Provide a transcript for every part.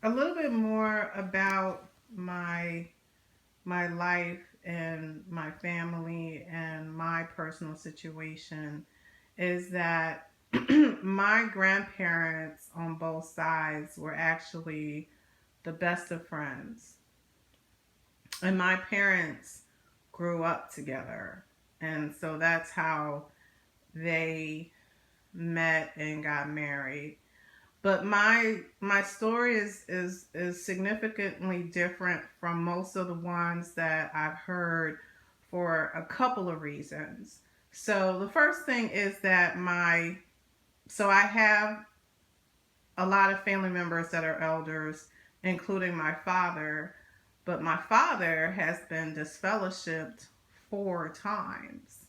a little bit more about my life and my family and my personal situation is that my grandparents on both sides were actually the best of friends. And my parents grew up together. And so that's how they met and got married. But my story is significantly different from most of the ones that I've heard for a couple of reasons. So the first thing is that I have a lot of family members that are elders, including my father, but my father has been disfellowshipped 4 times.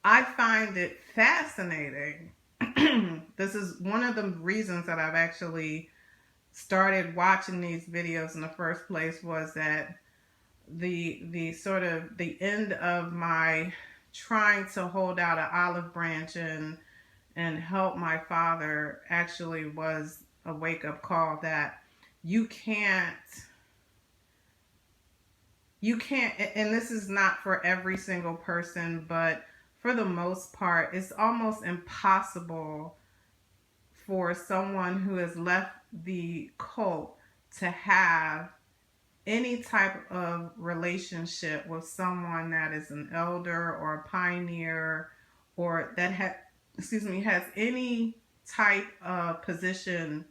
I find it fascinating. This is one of the reasons that I've actually started watching these videos in the first place was that the sort of the end of my trying to hold out an olive branch and help my father actually was a wake up call that you can't you can't, and this is not for every single person, but for the most part it's almost impossible for someone who has left the cult to have any type of relationship with someone that is an elder or a pioneer or that has any type of position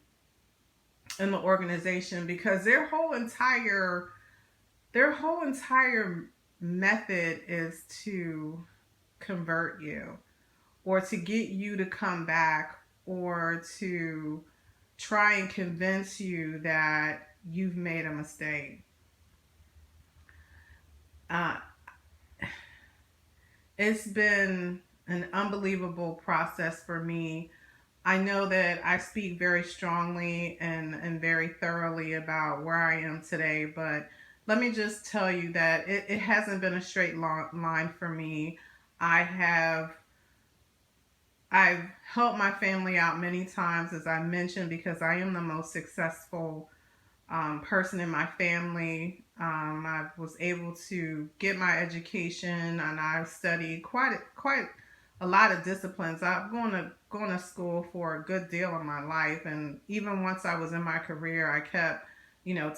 in the organization because their whole entire method is to convert you or to get you to come back or to try and convince you that you've made a mistake. Uh, it's been an unbelievable process for me. I know that I speak very strongly and very thoroughly about where I am today, but let me just tell you that it hasn't been a straight line for me. I have I've helped my family out many times, as I mentioned, because I am the most successful person in my family. I was able to get my education, and I've studied quite a lot of disciplines. I've gone to school for a good deal of my life, and even once I was in my career, I kept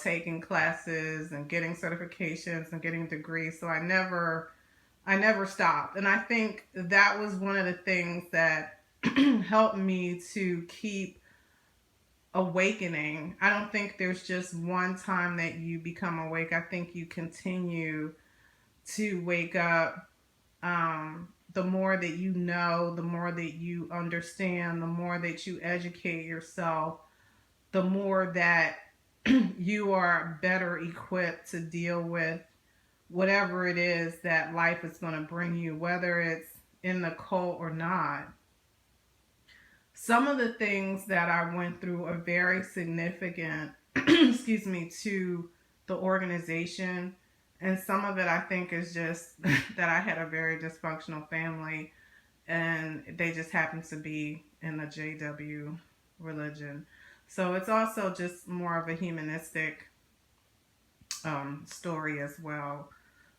taking classes and getting certifications and getting degrees. So I never stopped, and I think that was one of the things that helped me to keep awakening. I don't think there's just one time that you become awake. I think you continue to wake up. The more that you know, the more that you understand, the more that you educate yourself, the more that you are better equipped to deal with whatever it is that life is going to bring you, whether it's in the cult or not. Some of the things that I went through are very significant, excuse me, to the organization. And some of it I think is just that I had a very dysfunctional family and they just happened to be in the JW religion. So it's also just more of a humanistic story as well.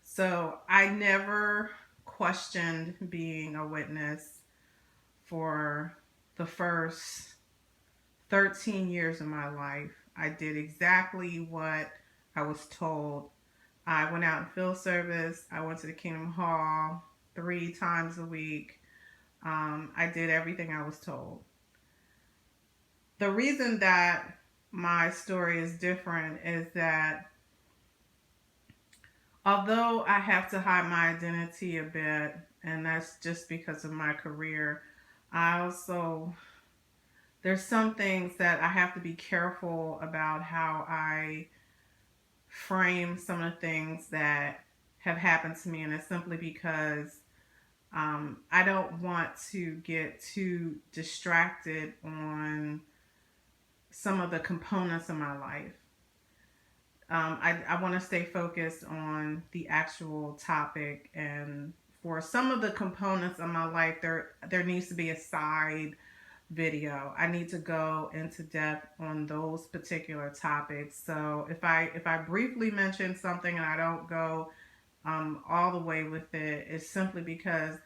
So I never questioned being a witness for the first 13 years of my life. I did exactly what I was told. I went out in field service. I went to the Kingdom Hall 3 times a week. I did everything I was told. The reason that my story is different is that although I have to hide my identity a bit, and that's just because of my career, I also there's some things that I have to be careful about how I frame some of the things that have happened to me, and it's simply because I don't want to get too distracted on some of the components of my life. I want to stay focused on the actual topic, and for some of the components of my life, there needs to be a side video. I need to go into depth on those particular topics. So if I briefly mention something and I don't go all the way with it, it's simply because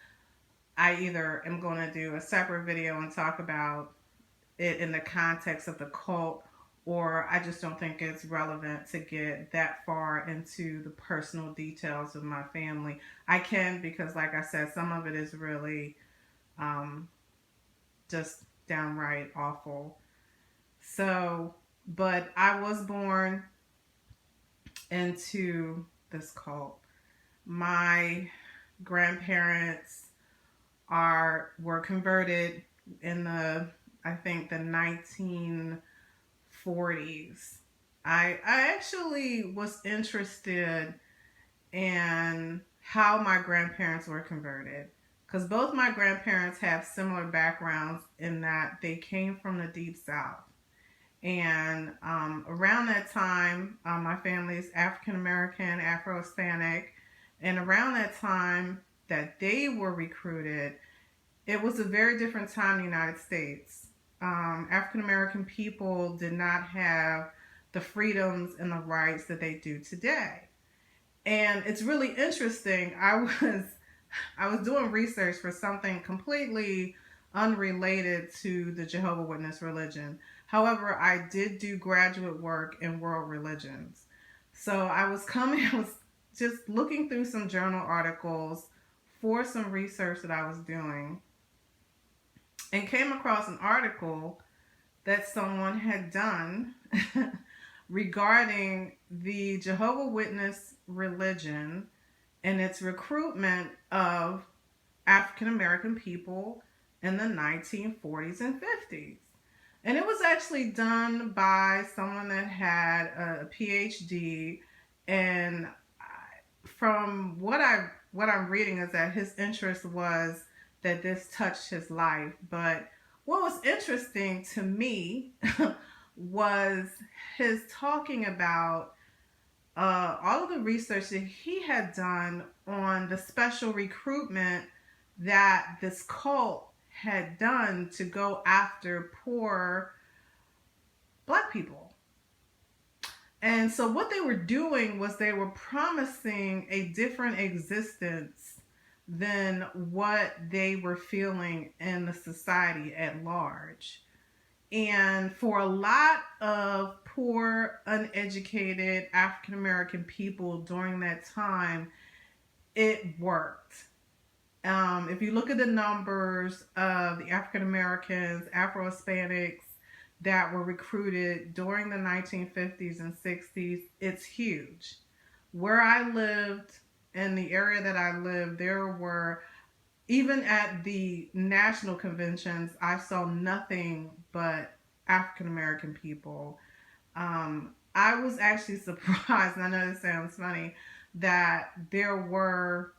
I either am going to do a separate video and talk about it in the context of the cult, or I just don't think it's relevant to get that far into the personal details of my family. I can, because, like I said, some of it is really um, just downright awful. So, but I was born into this cult. My grandparents were converted in the, I think, the 1940s. I actually was interested in how my grandparents were converted, because both my grandparents have similar backgrounds in that they came from the deep south. And around that time, my family is African American, Afro Hispanic, and around that time that they were recruited, it was a very different time in the United States. African American people did not have the freedoms and the rights that they do today. And it's really interesting. I was doing research for something completely unrelated to the Jehovah Witness religion. However, I did do graduate work in world religions. So I was just looking through some journal articles for some research that I was doing, and came across an article that someone had done regarding the Jehovah Witness religion and its recruitment of African American people in the 1940s and 50s. And it was actually done by someone that had a PhD. And from what I'm reading is that his interest was that this touched his life. But what was interesting to me was his talking about all of the research that he had done on the special recruitment that this cult had done to go after poor black people. And so what they were doing was they were promising a different existence than what they were feeling in the society at large. And for a lot of poor, uneducated African American people during that time, it worked. If you look at the numbers of the African Americans, Afro Hispanics that were recruited during the 1950s and 60s, it's huge. Where I lived, in the area that I lived, there were, even at the national conventions, I saw nothing but African American people. I was actually surprised, and I know this sounds funny, that there were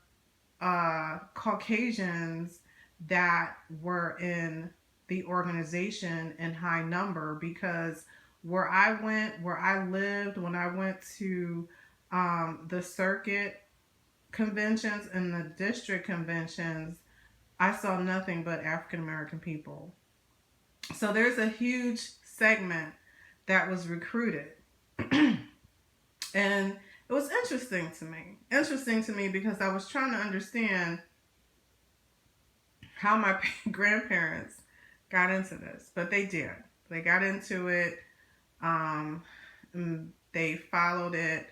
Caucasians that were in the organization in high number, because where I lived, when I went to the circuit conventions and the district conventions, I saw nothing but African American people. So there's a huge segment that was recruited. And it was interesting to me. Interesting to me because I was trying to understand how my grandparents got into this. But they did. They got into it. They followed it.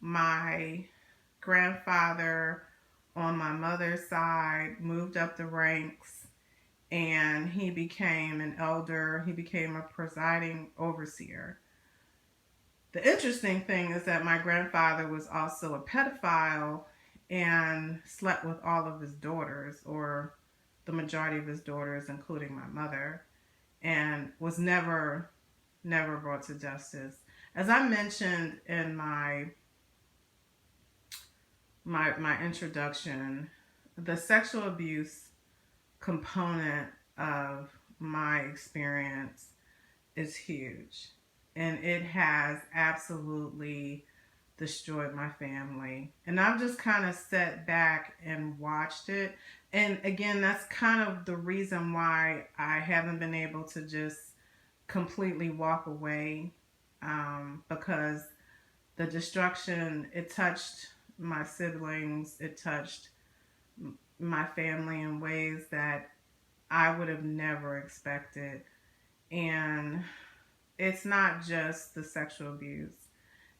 My grandfather on my mother's side moved up the ranks, and he became an elder. He became a presiding overseer. The interesting thing is that my grandfather was also a pedophile and slept with all of his daughters, or the majority of his daughters, including my mother, and was never brought to justice. As I mentioned in my introduction, the sexual abuse component of my experience is huge. And it has absolutely destroyed my family. And I've just kind of sat back and watched it. And again, that's kind of the reason why I haven't been able to just completely walk away, because the destruction, it touched my siblings, it touched my family in ways that I would have never expected. And it's not just the sexual abuse,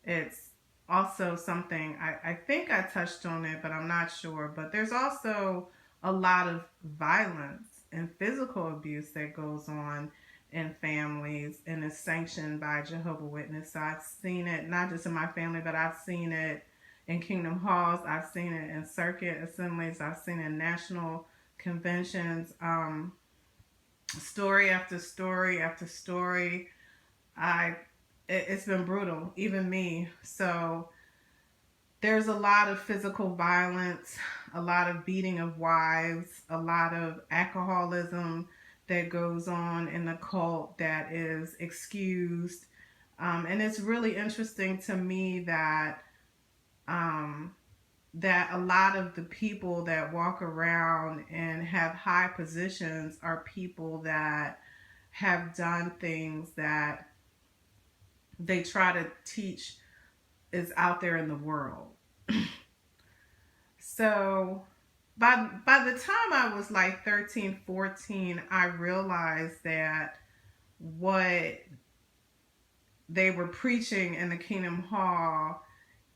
it's also something, I think I touched on it, but I'm not sure. But there's also a lot of violence and physical abuse that goes on in families and is sanctioned by Jehovah Witness. So I've seen it not just in my family, but I've seen it in Kingdom Halls. I've seen it in circuit assemblies. I've seen it in national conventions. Story after story after story. I it's been brutal, even me. So there's a lot of physical violence, a lot of beating of wives, a lot of alcoholism that goes on in the cult that is excused. And it's really interesting to me that um, that a lot of the people that walk around and have high positions are people that have done things that they try to teach is out there in the world. So by the time I was like 13, 14, I realized that what they were preaching in the Kingdom Hall,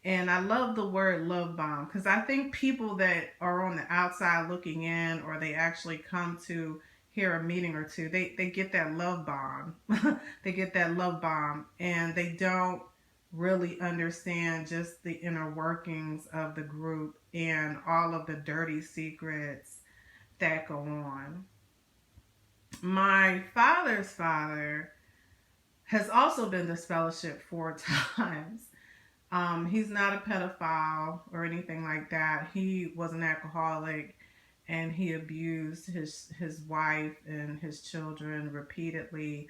and I love the word love bomb, because I think people that are on the outside looking in, or they actually come to hear a meeting or two, they get that love bomb. They get that love bomb, and they don't really understand just the inner workings of the group and all of the dirty secrets that go on. My father's father has also been disfellowshipped 4 times. He's not a pedophile or anything like that. He was an alcoholic, and he abused his wife and his children repeatedly.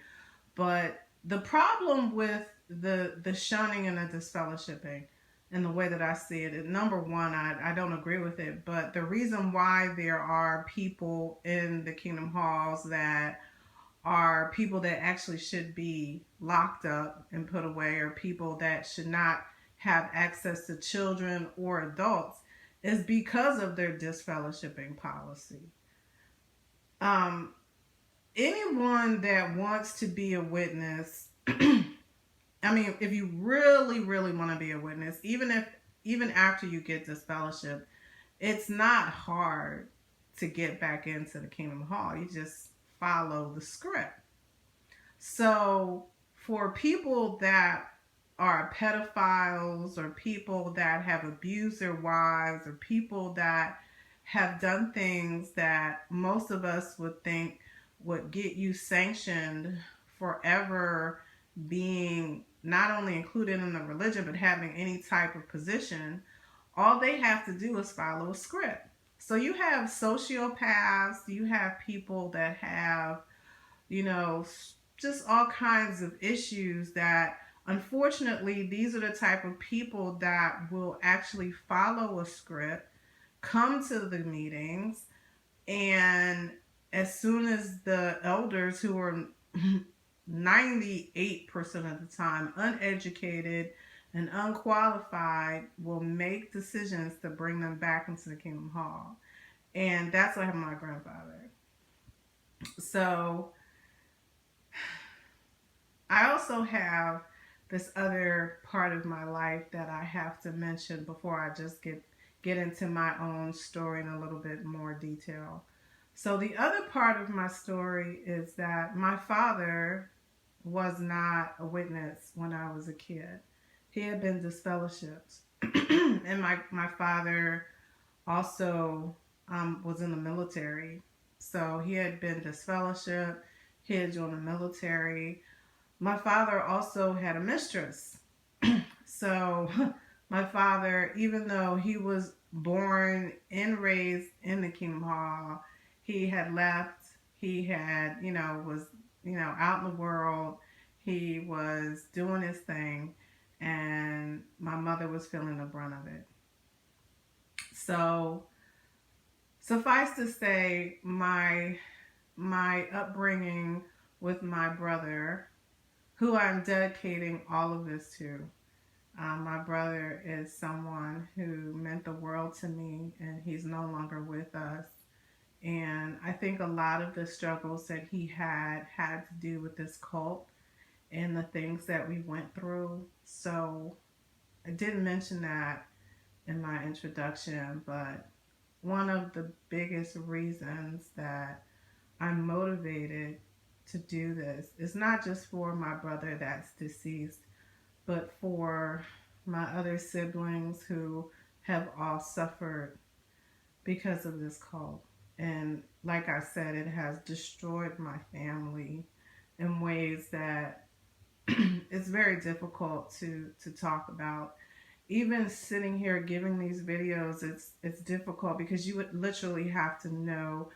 But the problem with the shunning and the disfellowshipping, and the way that I see it, number one, I don't agree with it. But the reason why there are people in the Kingdom Halls that are people that actually should be locked up and put away, or people that should not have access to children or adults, is because of their disfellowshipping policy. Um, Anyone that wants to be a witness, I mean, if you really, really want to be a witness, even after you get disfellowship, it's not hard to get back into the Kingdom Hall. You just follow the script. So for people that are pedophiles, or people that have abused their wives, or people that have done things that most of us would think would get you sanctioned forever being not only included in the religion but having any type of position, all they have to do is follow a script. So you have sociopaths, you have people that have, you know, just all kinds of issues that, unfortunately, these are the type of people that will actually follow a script, come to the meetings, and as soon as the elders, who are 98% of the time uneducated and unqualified, will make decisions to bring them back into the Kingdom Hall. And that's what happened to my grandfather. So I also have this other part of my life that I have to mention before I just get into my own story in a little bit more detail. So the other part of my story is that my father was not a witness when I was a kid. He had been disfellowshipped. And my father also was in the military. So he had been disfellowshipped. He had joined the military. My father also had a mistress. So my father, even though he was born and raised in the Kingdom Hall, he had left. He had, was, out in the world. He was doing his thing. and my mother was feeling the brunt of it. So suffice to say, my upbringing with my brother, who I'm dedicating all of this to. My brother is someone who meant the world to me, and he's no longer with us. And I think a lot of the struggles that he had to do with this cult and the things that we went through. So I didn't mention that in my introduction, but one of the biggest reasons that I'm motivated to do this is not just for my brother that's deceased, but for my other siblings who have all suffered because of this cult. And like I said, it has destroyed my family in ways that it's very difficult to talk about. Even sitting here giving these videos, it's difficult because you would literally have to know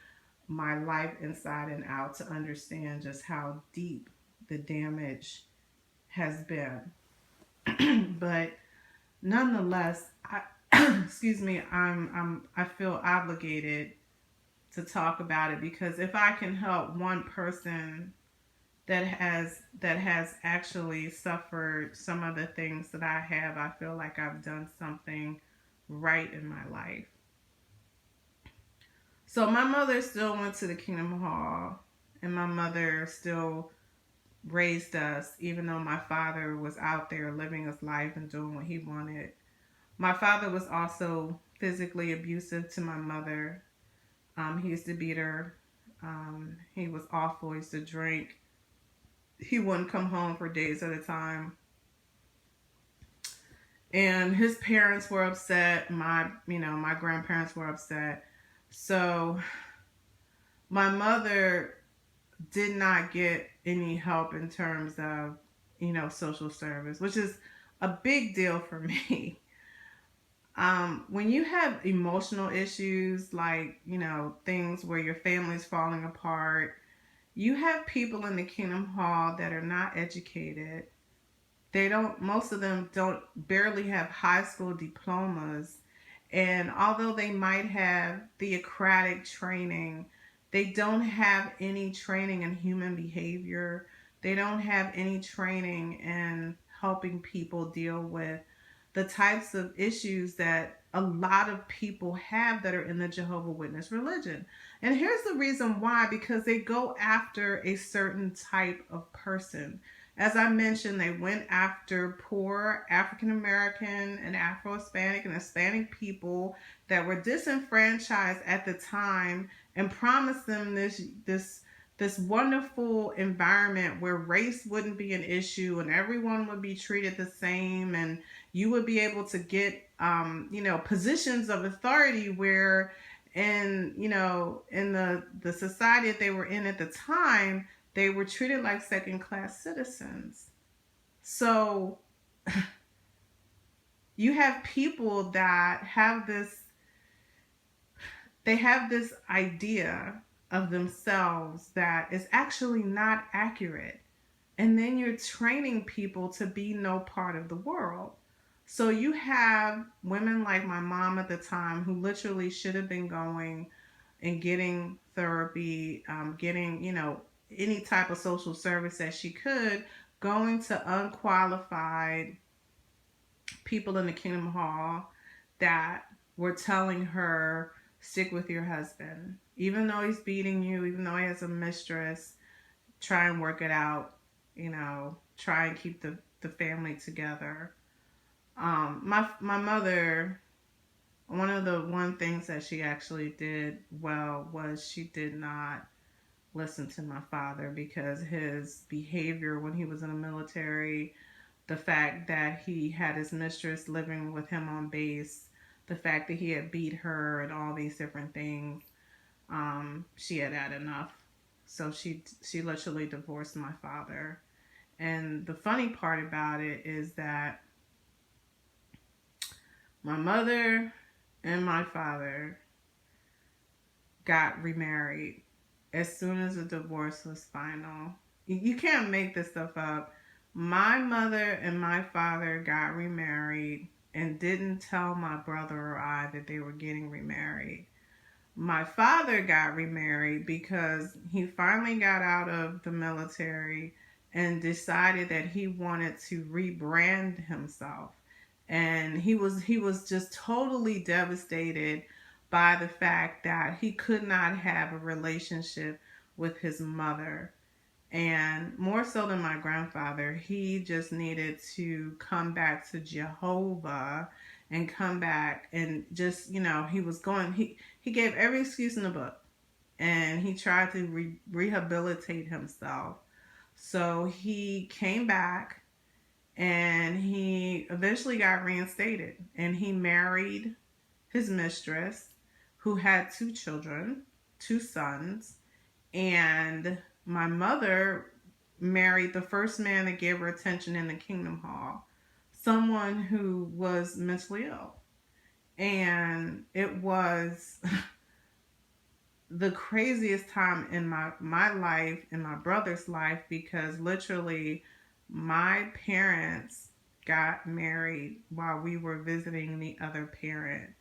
my life inside and out to understand just how deep the damage has been. But nonetheless, excuse me, I feel obligated to talk about it because if I can help one person that has actually suffered some of the things that I have, I feel like I've done something right in my life. So my mother still went to the Kingdom Hall, and my mother still raised us, even though my father was out there living his life and doing what he wanted. My father was also physically abusive to my mother. He used to beat her. He was awful. He used to drink. He wouldn't come home for days at a time. And his parents were upset. My grandparents were upset. So my mother did not get any help in terms of, social service, which is a big deal for me. When you have emotional issues like, things where your family's falling apart, you have people in the Kingdom Hall that are not educated. Most of them don't barely have high school diplomas. And although they might have theocratic training, they don't have any training in human behavior. They don't have any training in helping people deal with the types of issues that a lot of people have that are in the Jehovah Witness religion. And here's the reason why: because they go after a certain type of person. As I mentioned, they went after poor African American and Afro Hispanic and Hispanic people that were disenfranchised at the time and promised them this wonderful environment where race wouldn't be an issue and everyone would be treated the same, and you would be able to get positions of authority where in the society that they were in at the time, they were treated like second class citizens. So you have people that they have this idea of themselves that is actually not accurate. And then you're training people to be no part of the world. So you have women like my mom at the time who literally should have been going and getting therapy, getting, any type of social service that she could, going to unqualified people in the Kingdom Hall that were telling her, stick with your husband. Even though he's beating you, even though he has a mistress, try and work it out, try and keep the family together. My mother, one things that she actually did well was she did not listen to my father, because his behavior when he was in the military, the fact that he had his mistress living with him on base, the fact that he had beat her and all these different things, she had enough. So she literally divorced my father. And the funny part about it is that my mother and my father got remarried as soon as the divorce was final. You can't make this stuff up. My mother and my father got remarried and didn't tell my brother or I that they were getting remarried. My father got remarried because he finally got out of the military and decided that he wanted to rebrand himself. And he was just totally devastated by the fact that he could not have a relationship with his mother. And more so than my grandfather, he just needed to come back to Jehovah and come back and just, he was going, he gave every excuse in the book and he tried to rehabilitate himself. So he came back and he eventually got reinstated and he married his mistress who had two children, two sons, and my mother married the first man that gave her attention in the Kingdom Hall, someone who was mentally ill. And it was the craziest time in my life and my brother's life because literally my parents got married while we were visiting the other parent.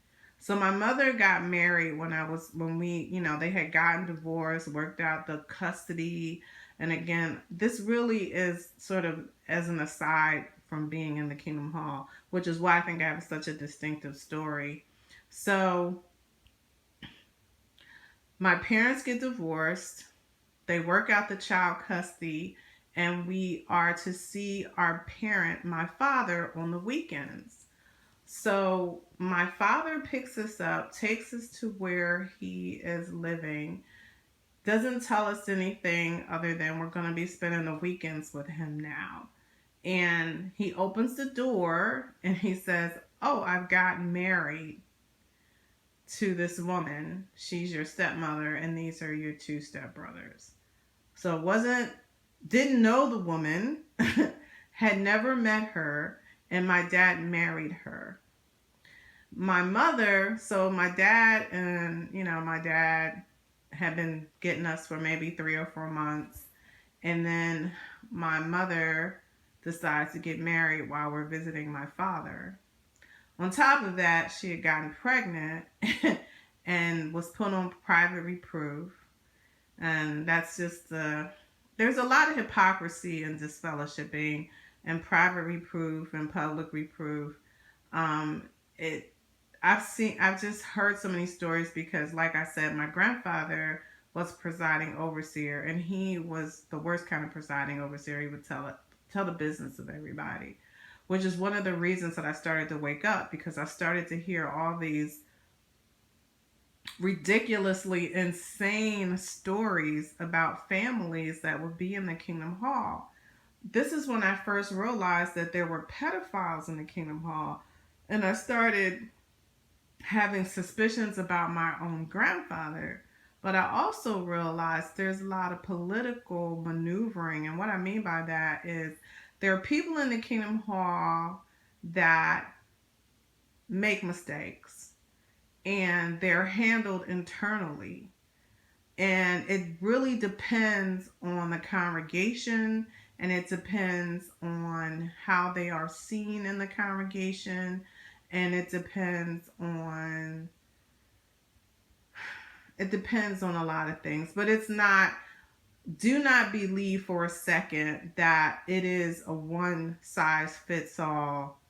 So my mother got married when we, they had gotten divorced, worked out the custody. And again, this really is sort of as an aside from being in the Kingdom Hall, which is why I think I have such a distinctive story. So my parents get divorced, they work out the child custody, and we are to see our parent, my father, on the weekends. So my father picks us up, takes us to where he is living, doesn't tell us anything other than we're going to be spending the weekends with him now. And he opens the door and he says, "Oh, I've gotten married to this woman. She's your stepmother, and these are your two stepbrothers." So didn't know the woman, had never met her, and my dad married her. My mother, so my dad had been getting us for maybe 3 or 4 months, and then my mother decides to get married while we're visiting my father. On top of that, she had gotten pregnant and was put on private reproof. And that's just there's a lot of hypocrisy and disfellowshipping and private reproof and public reproof. Um, it I've just heard so many stories because, like I said, my grandfather was presiding overseer, and he was the worst kind of presiding overseer. He would tell the business of everybody, which is one of the reasons that I started to wake up, because I started to hear all these ridiculously insane stories about families that would be in the Kingdom Hall. This is when I first realized that there were pedophiles in the Kingdom Hall, and I started having suspicions about my own grandfather. But I also realized there's a lot of political maneuvering, and what I mean by that is there are people in the Kingdom Hall that make mistakes and they're handled internally. And it really depends on the congregation, and it depends on how they are seen in the congregation, and it depends on a lot of things. But do not believe for a second that it is a one size fits all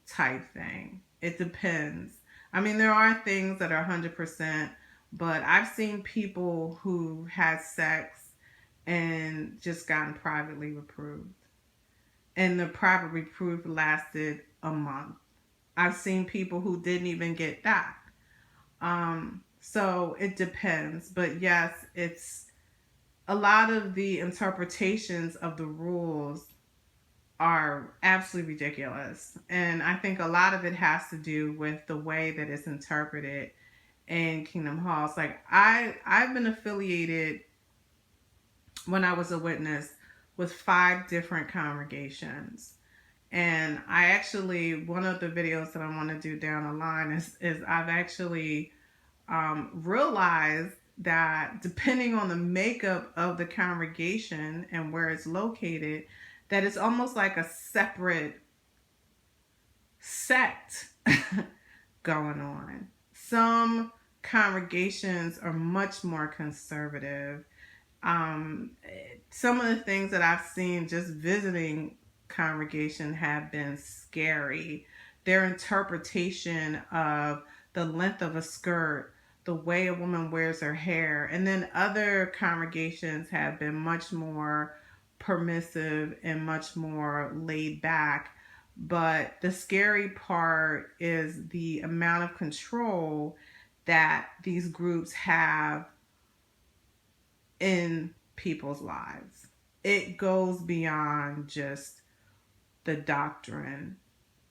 type thing. It depends. I mean, there are things that are 100%, but I've seen people who had sex and just gotten privately reproved. And the private reproof lasted a month. I've seen people who didn't even get that. So it depends. But yes, it's a lot of the interpretations of the rules are absolutely ridiculous. And I think a lot of it has to do with the way that it's interpreted in Kingdom Halls. Like I've been affiliated when I was a witness with 5 different congregations. And I actually, one of the videos that I want to do down the line is I've actually realized that depending on the makeup of the congregation and where it's located, that it's almost like a separate sect going on. Some congregations are much more conservative. Some of the things that I've seen just visiting congregation have been scary. Their interpretation of the length of a skirt, the way a woman wears her hair, and then other congregations have been much more permissive and much more laid back. But the scary part is the amount of control that these groups have in people's lives. It goes beyond just the doctrine.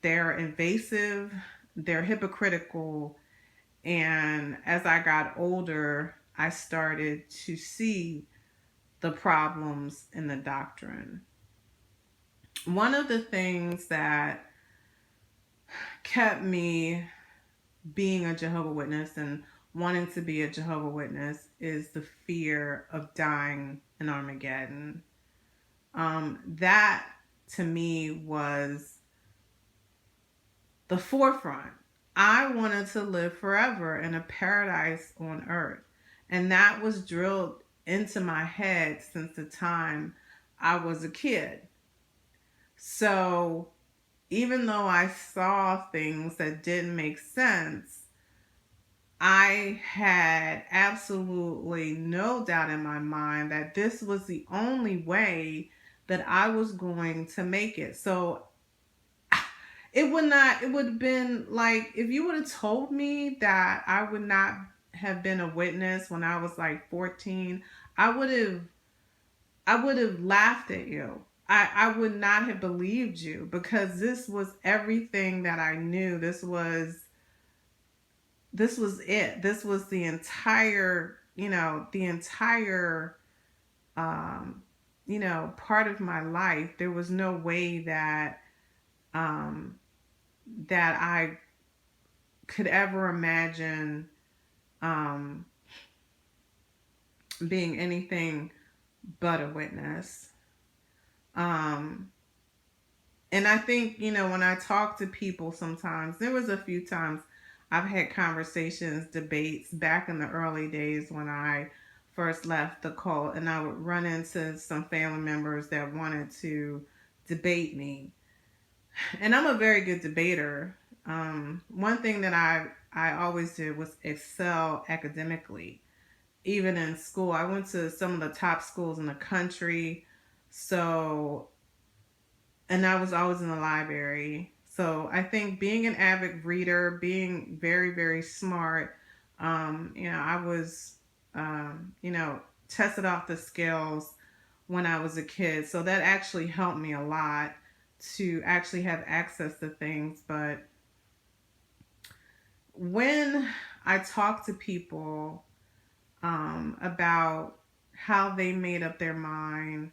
They're invasive, they're hypocritical, and as I got older, I started to see the problems in the doctrine. One of the things that kept me being a Jehovah's Witness and wanting to be a Jehovah's Witness is the fear of dying in Armageddon. That to me was the forefront. I wanted to live forever in a paradise on earth. And that was drilled into my head since the time I was a kid. So even though I saw things that didn't make sense, I had absolutely no doubt in my mind that this was the only way that I was going to make it. So it would have been like if you would have told me that I would not have been a witness when I was like 14, I would have laughed at you. I would not have believed you because this was everything that I knew. This was it. This was the entire, part of my life. There was no way that that I could ever imagine being anything but a witness. And I think, when I talk to people sometimes, there was a few times I've had conversations, debates back in the early days when I first left the cult, and I would run into some family members that wanted to debate me. And I'm a very good debater. One thing that I always did was excel academically. Even in school, I went to some of the top schools in the country. So, and I was always in the library. So I think being an avid reader, being very, very smart, I was, tested off the scales when I was a kid. So that actually helped me a lot to actually have access to things. But when I talk to people about how they made up their mind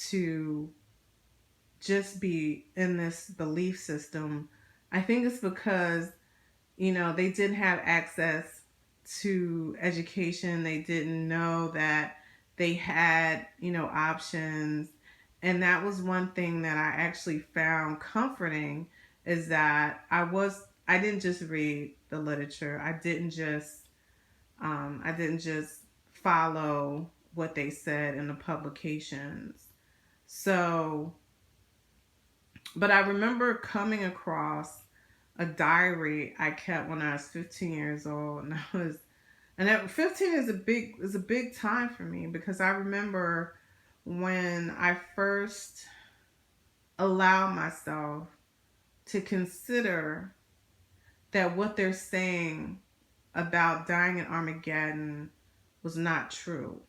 to just be in this belief system, I think it's because, they didn't have access to education. They didn't know that they had, options. And that was one thing that I actually found comforting is that I didn't just read the literature. I didn't just follow what they said in the publications. So, but I remember coming across a diary I kept when I was 15 years old, and at 15 is a big time for me because I remember when I first allowed myself to consider that what they're saying about dying in Armageddon was not true.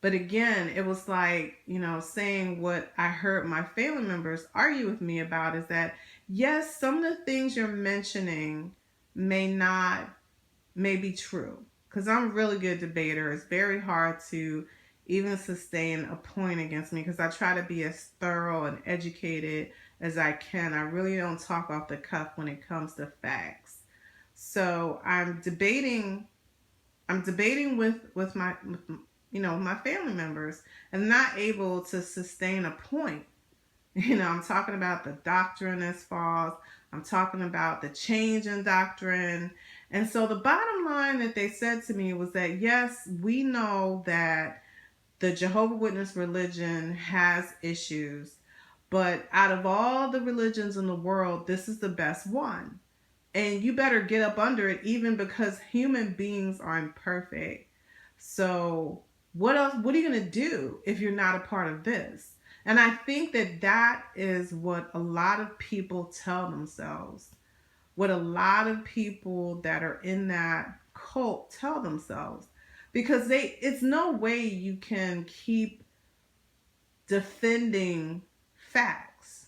But again, it was like, saying what I heard my family members argue with me about is that, yes, some of the things you're mentioning may be true. Because I'm a really good debater. It's very hard to even sustain a point against me because I try to be as thorough and educated as I can. I really don't talk off the cuff when it comes to facts. So I'm debating with my family members, and not able to sustain a point. I'm talking about the doctrine that's false. I'm talking about the change in doctrine. And so the bottom line that they said to me was that, yes, we know that the Jehovah Witness religion has issues, but out of all the religions in the world, this is the best one. And you better get up under it, even because human beings are imperfect. So what else? What are you going to do if you're not a part of this? And I think that that is what a lot of people tell themselves. What a lot of people that are in that cult tell themselves. Because it's no way you can keep defending facts.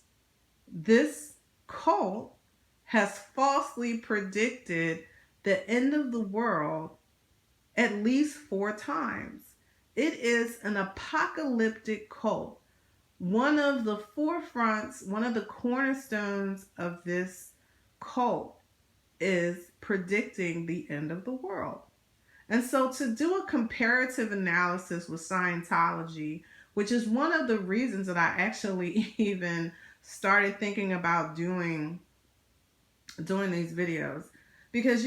This cult has falsely predicted the end of the world at least 4 times. It is an apocalyptic cult. One of the forefronts, one of the cornerstones of this cult is predicting the end of the world. And so to do a comparative analysis with Scientology, which is one of the reasons that I actually even started thinking about doing these videos, because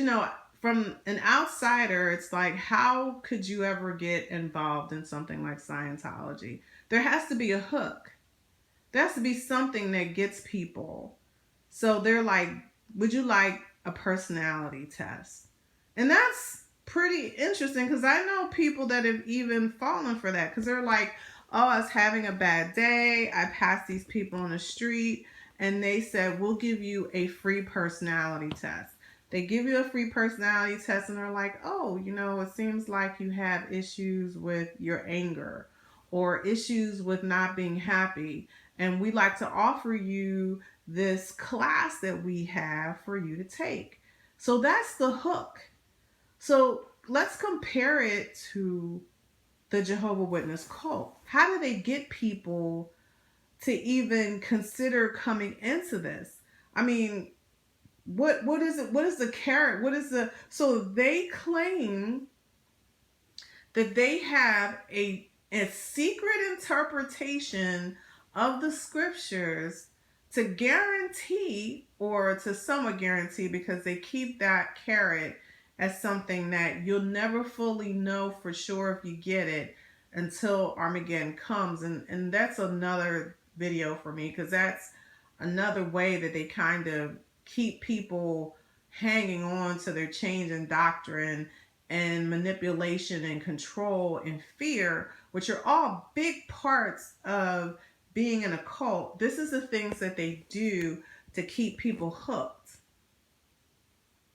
from an outsider, it's like, how could you ever get involved in something like Scientology? There has to be a hook. There has to be something that gets people. So they're like, would you like a personality test? And that's pretty interesting, because I know people that have even fallen for that, because they're like, oh, I was having a bad day. I passed these people on the street and they said, we'll give you a free personality test. They give you a free personality test and they're like, oh, it seems like you have issues with your anger or issues with not being happy. And we'd like to offer you this class that we have for you to take. So that's the hook. So let's compare it to the Jehovah Witness cult. How do they get people to even consider coming into this? I mean, what is it? What is the carrot? So they claim that they have a secret interpretation of the scriptures to guarantee, or to somewhat guarantee, because they keep that carrot as something that you'll never fully know for sure if you get it until Armageddon comes. And that's another video for me, because that's another way that they kind of keep people hanging on to their change in doctrine and manipulation and control and fear, which are all big parts of being in a cult. This is the things that they do to keep people hooked.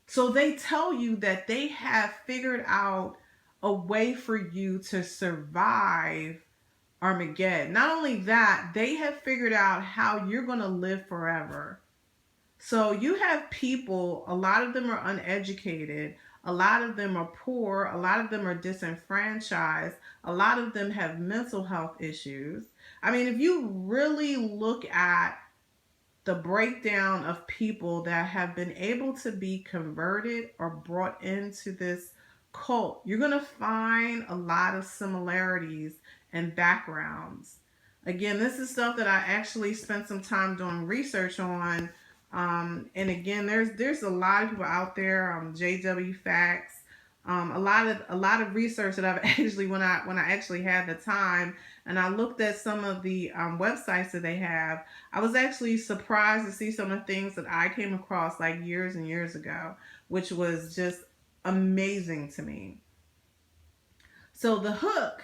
So they tell you that they have figured out a way for you to survive Armageddon. Not only that, they have figured out how you're going to live forever. So you have people, a lot of them are uneducated, a lot of them are poor, a lot of them are disenfranchised, a lot of them have mental health issues. I mean, if you really look at the breakdown of people that have been able to be converted or brought into this cult, you're going to find a lot of similarities and backgrounds. Again, this is stuff that I actually spent some time doing research on. And again, there's a lot of people out there, JW Facts, a lot of research that I've actually, when I actually had the time and I looked at some of the websites that they have, I was actually surprised to see some of the things that I came across like years and years ago, which was just amazing to me. So the hook,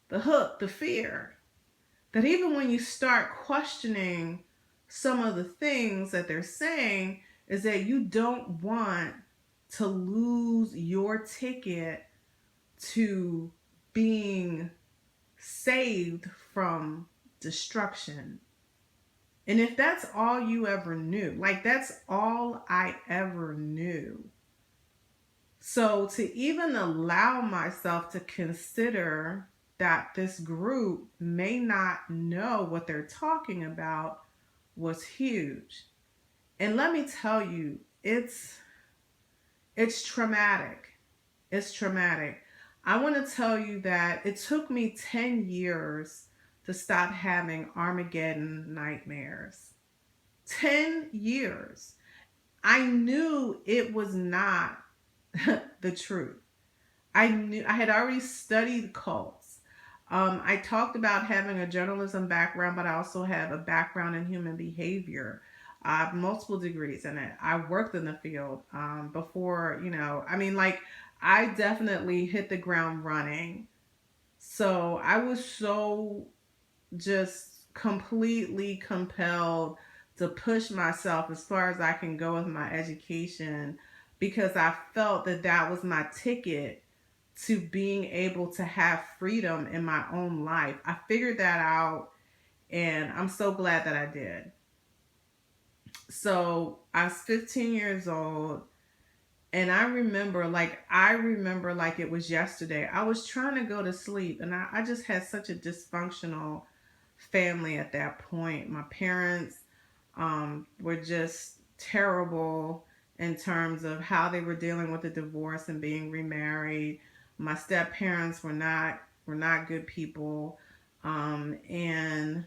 the fear, that even when you start questioning some of the things that they're saying, is that you don't want to lose your ticket to being saved from destruction. And if that's all you ever knew, like that's all I ever knew. So to even allow myself to consider that this group may not know what they're talking about was huge. And let me tell you, it's traumatic. It's traumatic. I want to tell you that it took me 10 years to stop having Armageddon nightmares. 10 years. I knew it was not the truth. I knew I had already studied cults. I talked about having a journalism background, but I also have a background in human behavior. I have multiple degrees in it. I worked in the field before, I definitely hit the ground running. So I was so just completely compelled to push myself as far as I can go with my education because I felt that that was my ticket to being able to have freedom in my own life. I figured that out and I'm so glad that I did. So I was 15 years old and I remember like it was yesterday. I was trying to go to sleep and I just had such a dysfunctional family at that point. My parents were just terrible in terms of how they were dealing with the divorce and being remarried. My step parents were not good people, and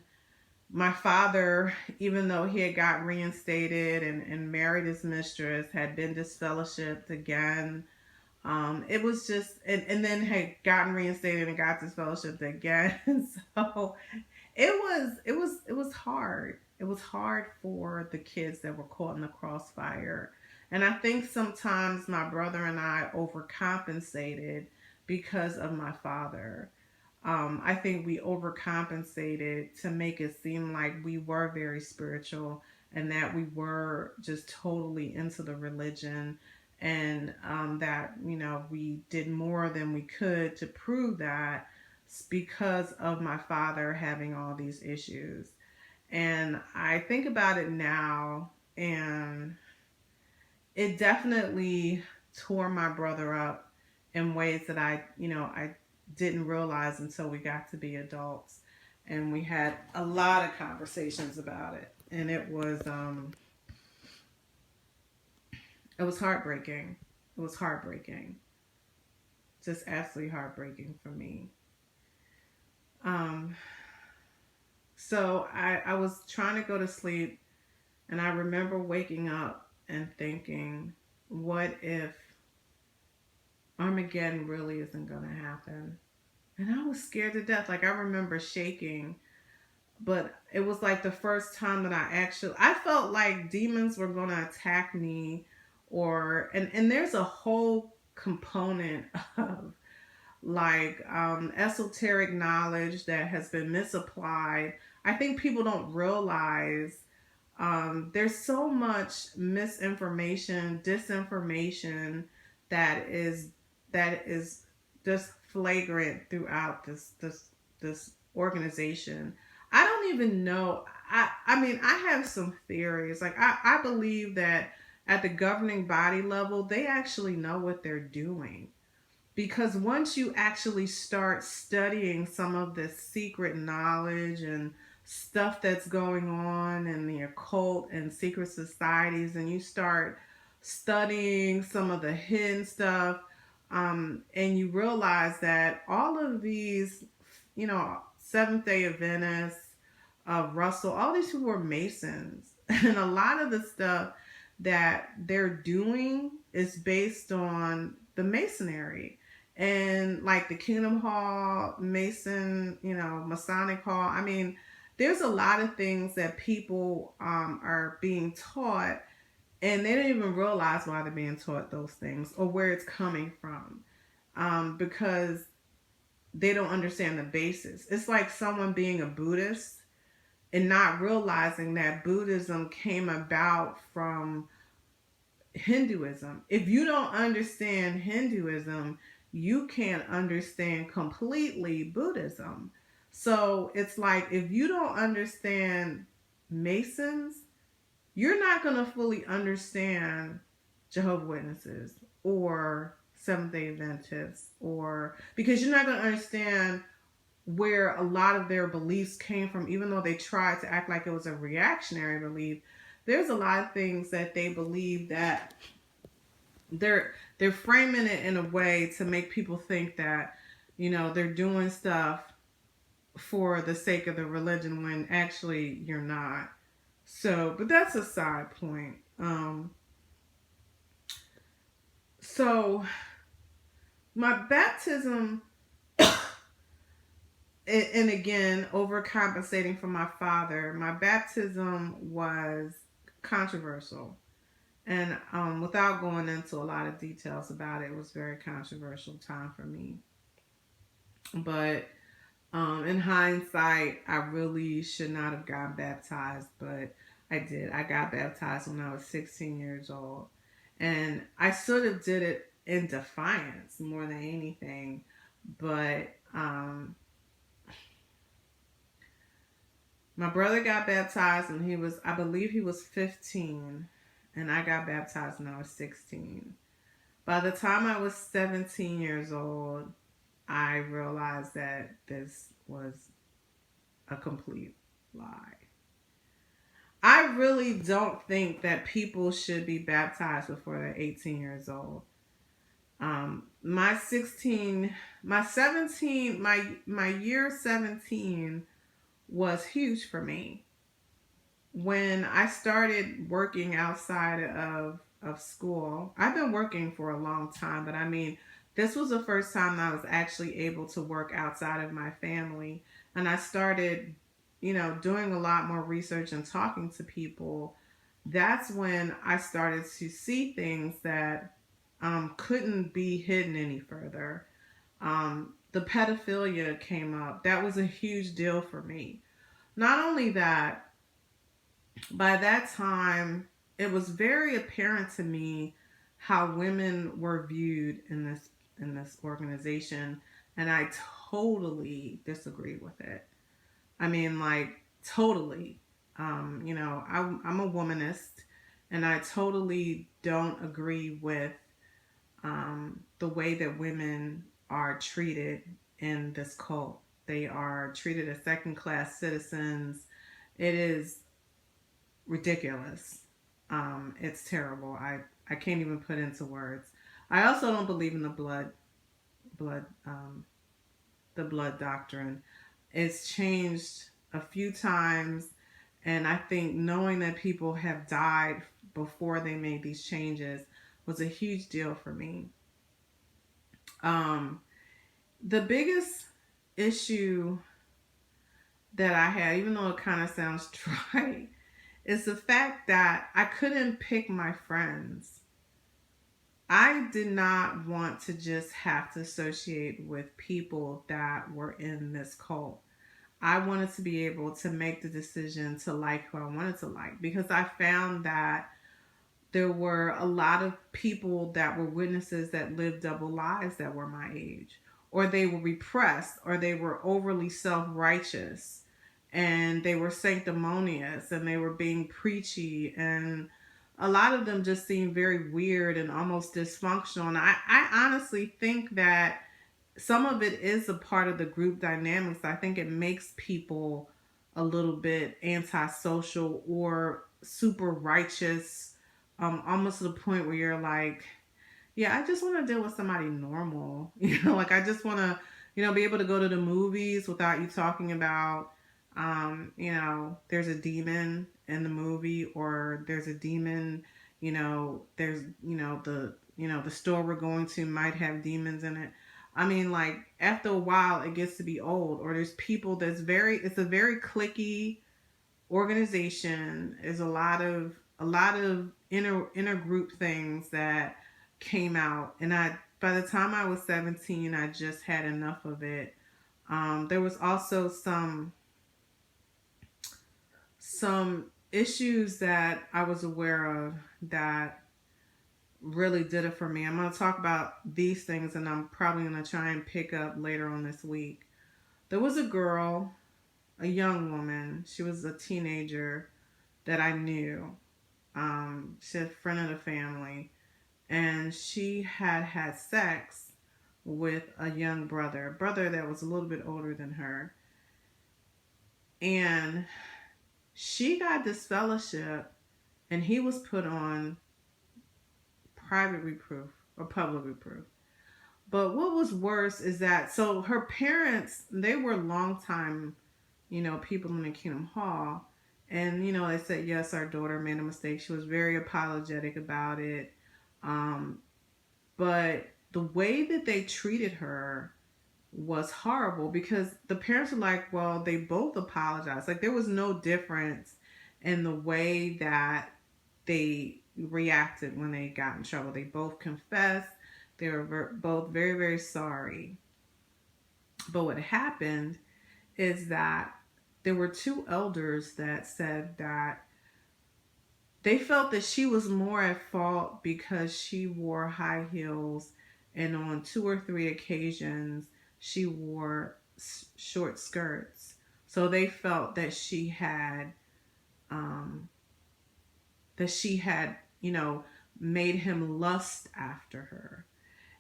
my father, even though he had got reinstated and married his mistress, had been disfellowshipped again. It was just, and then had gotten reinstated and got disfellowshipped again. So it was hard. It was hard for the kids that were caught in the crossfire. And I think sometimes my brother and I overcompensated because of my father. I think we overcompensated to make it seem like we were very spiritual and that we were just totally into the religion and that, we did more than we could to prove that because of my father having all these issues. And I think about it now, and it definitely tore my brother up in ways that I didn't realize until we got to be adults. And we had a lot of conversations about it. And it was heartbreaking. It was heartbreaking. Just absolutely heartbreaking for me. Um, So I was trying to go to sleep, and I remember waking up and thinking, what if Armageddon really isn't going to happen? And I was scared to death. Like, I remember shaking, but it was like the first time that I felt like demons were going to attack me, and there's a whole component of like esoteric knowledge that has been misapplied. I think people don't realize there's so much misinformation, disinformation that is that is just flagrant throughout this organization. I don't even know. I mean, I have some theories. Like I believe that at the governing body level, they actually know what they're doing because once you actually start studying some of this secret knowledge and stuff that's going on in the occult and secret societies, and you start studying some of the hidden stuff, and you realize that all of these, Seventh day Adventists, Russell, all these people were Masons. And a lot of the stuff that they're doing is based on the Masonry and like the Kingdom Hall, Mason, Masonic Hall. I mean, there's a lot of things that people are being taught and they don't even realize why they're being taught those things or where it's coming from because they don't understand the basis. It's like someone being a Buddhist and not realizing that Buddhism came about from Hinduism. If you don't understand Hinduism, you can't understand completely Buddhism. So it's like if you don't understand Masons, you're not going to fully understand Jehovah's Witnesses or Seventh day Adventists, or because you're not going to understand where a lot of their beliefs came from, even though they tried to act like it was a reactionary belief. There's a lot of things that they believe that they're they're framing it in a way to make people think that, they're doing stuff for the sake of the religion when actually you're not. So, but that's a side point. So my baptism, and again, overcompensating for my father, my baptism was controversial. And without going into a lot of details about it, it was a very controversial time for me. But in hindsight, I really should not have gotten baptized, but I did. I got baptized when I was 16 years old. And I sort of did it in defiance more than anything. But my brother got baptized when I believe he was 15. And I got baptized when I was 16. By the time I was 17 years old, I realized that this was a complete lie. I really don't think that people should be baptized before they're 18 years old. My 16, my 17, my year 17 was huge for me. When I started working outside of school, I've been working for a long time, but I mean, this was the first time I was actually able to work outside of my family. And I started, doing a lot more research and talking to people. That's when I started to see things that couldn't be hidden any further. The pedophilia came up. That was a huge deal for me. Not only that, by that time, it was very apparent to me how women were viewed in this organization, and I totally disagree with it. I mean, like totally. I'm a womanist, and I totally don't agree with the way that women are treated in this cult. They are treated as second class citizens. It is ridiculous. It's terrible. I can't even put into words. I also don't believe in blood the blood doctrine. It's changed a few times, and I think knowing that people have died before they made these changes was a huge deal for me. Um, the biggest issue that I had, even though it kind of sounds trite, is the fact that I couldn't pick my friends. I did not want to just have to associate with people that were in this cult. I wanted to be able to make the decision to like who I wanted to like, because I found that there were a lot of people that were witnesses that lived double lives that were my age, or they were repressed, or they were overly self righteous, and they were sanctimonious, and they were being preachy, and a lot of them just seemed very weird and almost dysfunctional. And I honestly think that some of it is a part of the group dynamics. I think it makes people a little bit antisocial or super righteous, almost to the point where you're like, yeah, I just want to deal with somebody normal. Like I just want to, be able to go to the movies without you talking about, there's a demon in the movie, or there's a demon, there's, the store we're going to might have demons in it. I mean, like after a while, it gets to be old. Or there's people it's a very cliquey organization. Is a lot of inner group things that came out, and I by the time I was 17, I just had enough of it. There was also some issues that I was aware of that really did it for me. I'm going to talk about these things, and I'm probably going to try and pick up later on this week. There was a girl, a young woman. She was a teenager that I knew. She's a friend of the family, and she had sex with a young brother that was a little bit older than her, and she got disfellowship, and he was put on private reproof, or publicly approved. But what was worse is that, so her parents, they were longtime, people in the Kingdom Hall. And, they said, yes, our daughter made a mistake. She was very apologetic about it. Um, but the way that they treated her was horrible, because the parents were like, well, they both apologized. Like, there was no difference in the way that they reacted when they got in trouble. They both confessed. They were both very, very sorry. But what happened is that there were two elders that said that they felt that she was more at fault because she wore high heels, and on two or three occasions she wore short skirts. So they felt that um, she had, made him lust after her.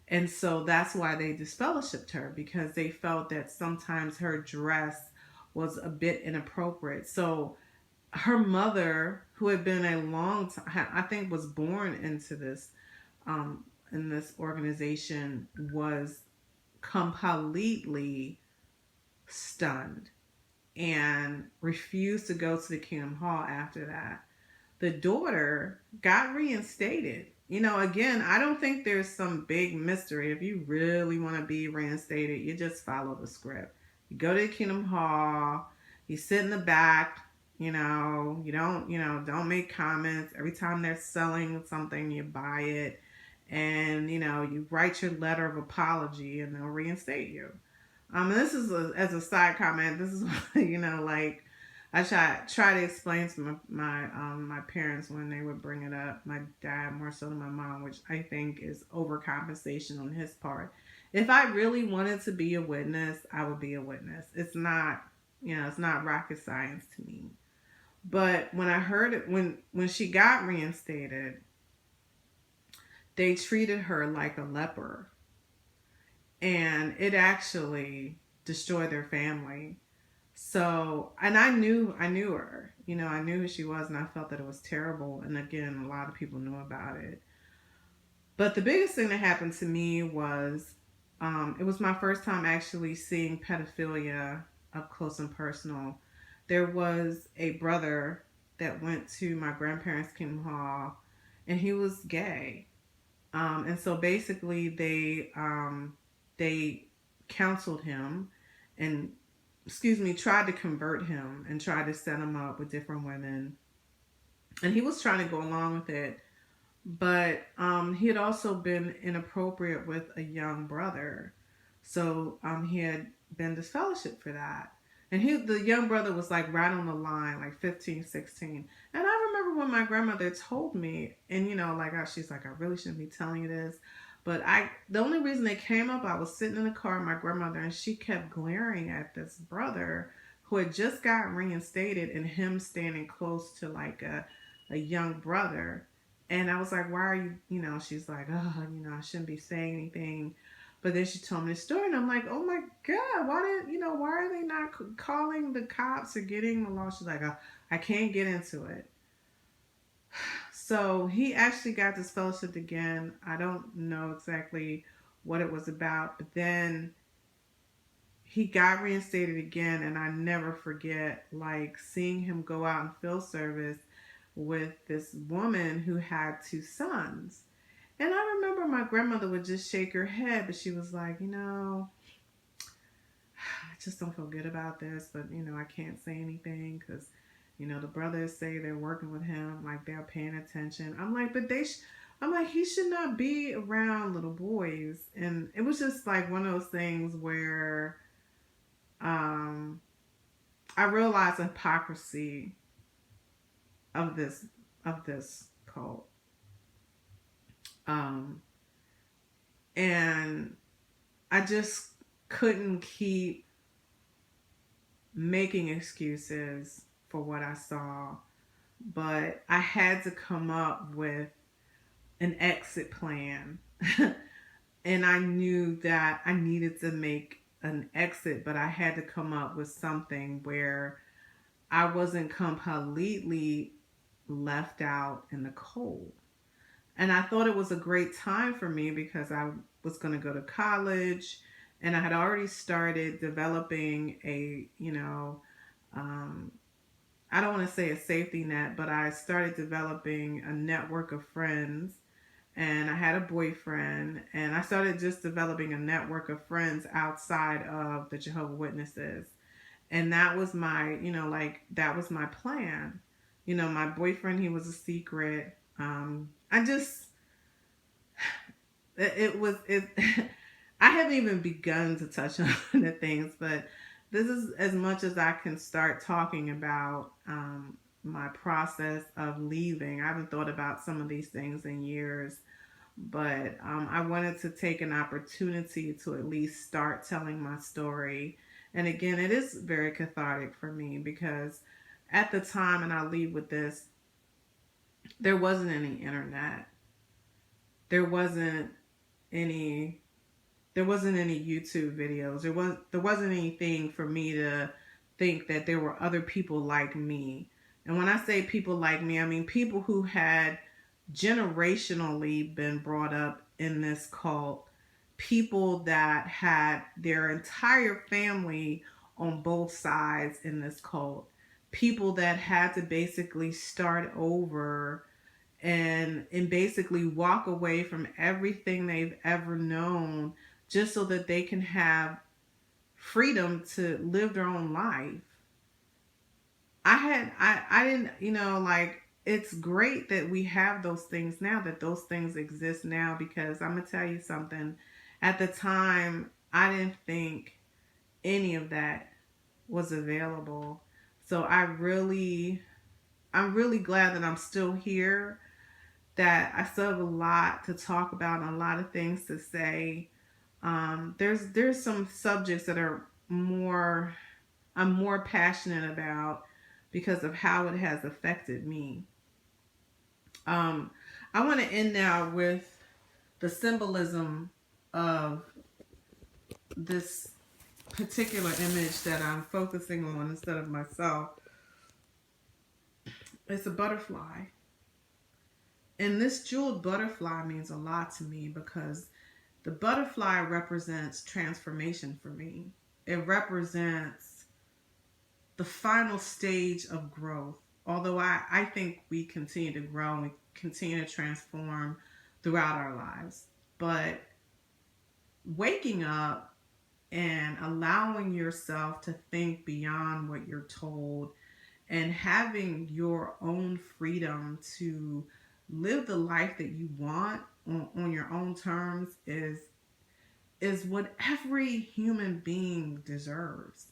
And so that's why they disfellowshipped her, because they felt that sometimes her dress was a bit inappropriate. So her mother, who had been a long time, I think, was born into this, in this organization, was completely stunned and refused to go to the Kingdom Hall after that. The daughter got reinstated. Again, I don't think there's some big mystery. If you really want to be reinstated, you just follow the script. You go to the Kingdom Hall, you sit in the back, don't make comments. Every time they're selling something, you buy it. And, you write your letter of apology and they'll reinstate you. And this is as a side comment. This is like, I try to explain to my parents when they would bring it up. My dad more so than my mom, which I think is overcompensation on his part. If I really wanted to be a witness, I would be a witness. It's not, it's not rocket science to me. But when I heard it, when she got reinstated, they treated her like a leper, and it actually destroyed their family. So, and I knew her. I knew who she was, and I felt that it was terrible. And again, a lot of people knew about it. But the biggest thing that happened to me was, it was my first time actually seeing pedophilia up close and personal. There was a brother that went to my grandparents' Kingdom Hall, and he was gay. And so basically, they counseled him and, tried to convert him and tried to set him up with different women. And he was trying to go along with it. But he had also been inappropriate with a young brother. So he had been disfellowshipped for that. And the young brother was like right on the line, like 15, 16. And I remember when my grandmother told me, and she's like, I really shouldn't be telling you this. But the only reason they came up, I was sitting in the car with my grandmother, and she kept glaring at this brother who had just gotten reinstated, and him standing close to like a young brother. And I was like, why are you, she's like, oh, I shouldn't be saying anything. But then she told me the story, and I'm like, oh my God, why are they not calling the cops or getting the law? She's like, oh, I can't get into it. So he actually got disfellowshipped again. I don't know exactly what it was about, but then he got reinstated again, and I never forget like seeing him go out and field service with this woman who had two sons. And I remember my grandmother would just shake her head, but she was like, I just don't feel good about this, but I can't say anything because the brothers say they're working with him, like they're paying attention. I'm like, but I'm like, he should not be around little boys. And it was just like one of those things where I realized the hypocrisy of this cult. And I just couldn't keep making excuses for what I saw, but I had to come up with an exit plan. And I knew that I needed to make an exit, but I had to come up with something where I wasn't completely left out in the cold. And I thought it was a great time for me because I was going to go to college, and I had already started developing a, um, I don't want to say a safety net, but I started developing a network of friends, and I had a boyfriend, and I started just developing a network of friends outside of the Jehovah Witnesses. And that was my, that was my plan. My boyfriend, he was a secret. I just, it was, it, I haven't even begun to touch on the things, but this is as much as I can start talking about my process of leaving. I haven't thought about some of these things in years, but I wanted to take an opportunity to at least start telling my story. And again, it is very cathartic for me because at the time, and I'll leave with this, there wasn't any internet. There wasn't any there wasn't any YouTube videos. There wasn't anything for me to think that there were other people like me. And when I say people like me, I mean people who had generationally been brought up in this cult, people that had their entire family on both sides in this cult, people that had to basically start over and basically walk away from everything they've ever known just so that they can have freedom to live their own life. I didn't, like, it's great that we have those things now, that those things exist now, because I'm gonna tell you something. At the time, I didn't think any of that was available. So I'm really glad that I'm still here, that I still have a lot to talk about and a lot of things to say. There's some subjects that are more I'm more passionate about because of how it has affected me. Um, I want to end now with the symbolism of this particular image that I'm focusing on instead of myself. It's a butterfly. And this jeweled butterfly means a lot to me because the butterfly represents transformation for me. It represents the final stage of growth. Although I think we continue to grow and we continue to transform throughout our lives. But waking up and allowing yourself to think beyond what you're told and having your own freedom to live the life that you want on your own terms is what every human being deserves.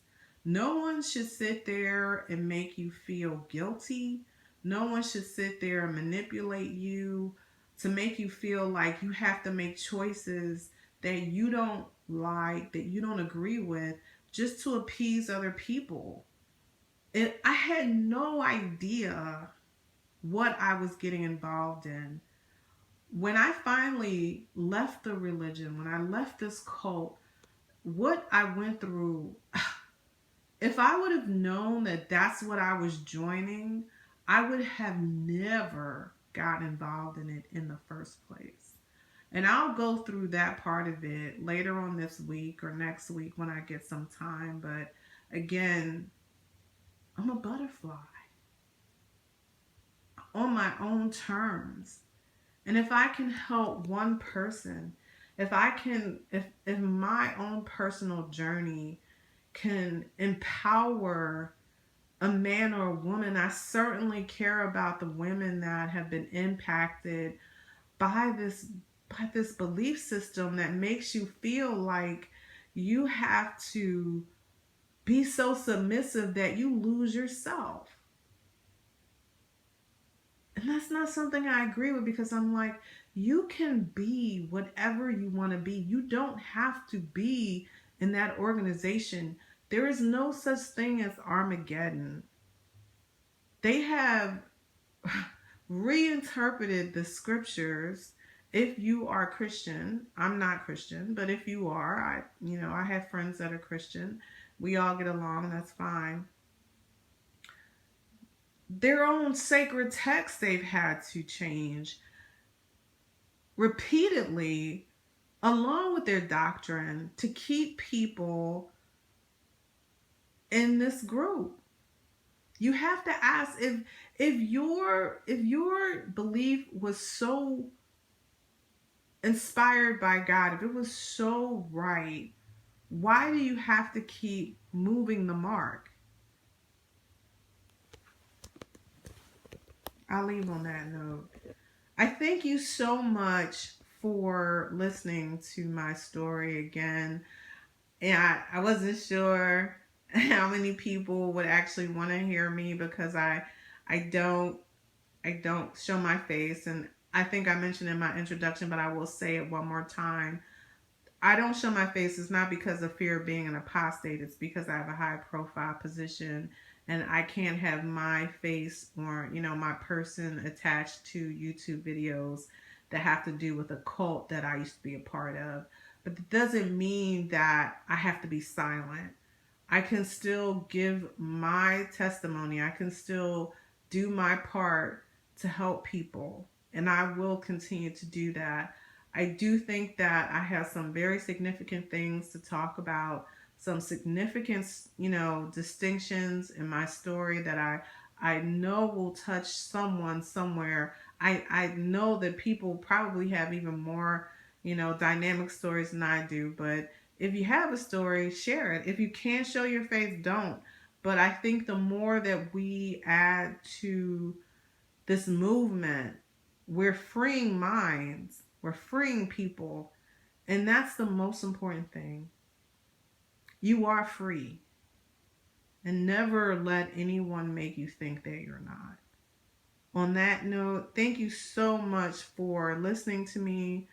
No one should sit there and make you feel guilty. No one should sit there and manipulate you to make you feel like you have to make choices that you don't like, that you don't agree with, just to appease other people. I had no idea what I was getting involved in. When I finally left the religion, when I left this cult, what I went through, if I would have known that that's what I was joining, I would have never got involved in it in the first place. And I'll go through that part of it later on this week or next week when I get some time. But again, I'm a butterfly on my own terms. And if I can help one person, if my own personal journey can empower a man or a woman, I certainly care about the women that have been impacted by this belief system that makes you feel like you have to be so submissive that you lose yourself. And that's not something I agree with, because I'm like, you can be whatever you want to be. You don't have to be in that organization. There is no such thing as Armageddon. They have reinterpreted the scriptures. If you are Christian, I'm not Christian, but if you are, I have friends that are Christian. We all get along, that's fine. Their own sacred text they've had to change. repeatedly along with their doctrine to keep people in this group. You have to ask if your belief was so inspired by God, if it was so right, why do you have to keep moving the mark? I'll leave on that note. I thank you so much for listening to my story again. And I wasn't sure how many people would actually want to hear me because I don't I don't show my face, and I think I mentioned in my introduction, but I will say it one more time. I don't show my face. It's not because of fear of being an apostate. It's because I have a high profile position and I can't have my face or, my person attached to YouTube videos that have to do with a cult that I used to be a part of. But it doesn't mean that I have to be silent. I can still give my testimony. I can still do my part to help people. And I will continue to do that. I do think that I have some very significant things to talk about, some significant, distinctions in my story that I know will touch someone somewhere. I know that people probably have even more, dynamic stories than I do, but if you have a story, share it. If you can't show your face, don't. But I think the more that we add to this movement, we're freeing minds, we're freeing people, and that's the most important thing. You are free, and never let anyone make you think that you're not. On that note, thank you so much for listening to me,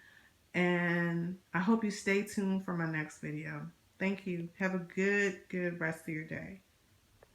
and I hope you stay tuned for my next video. Thank you. Have a good rest of your day.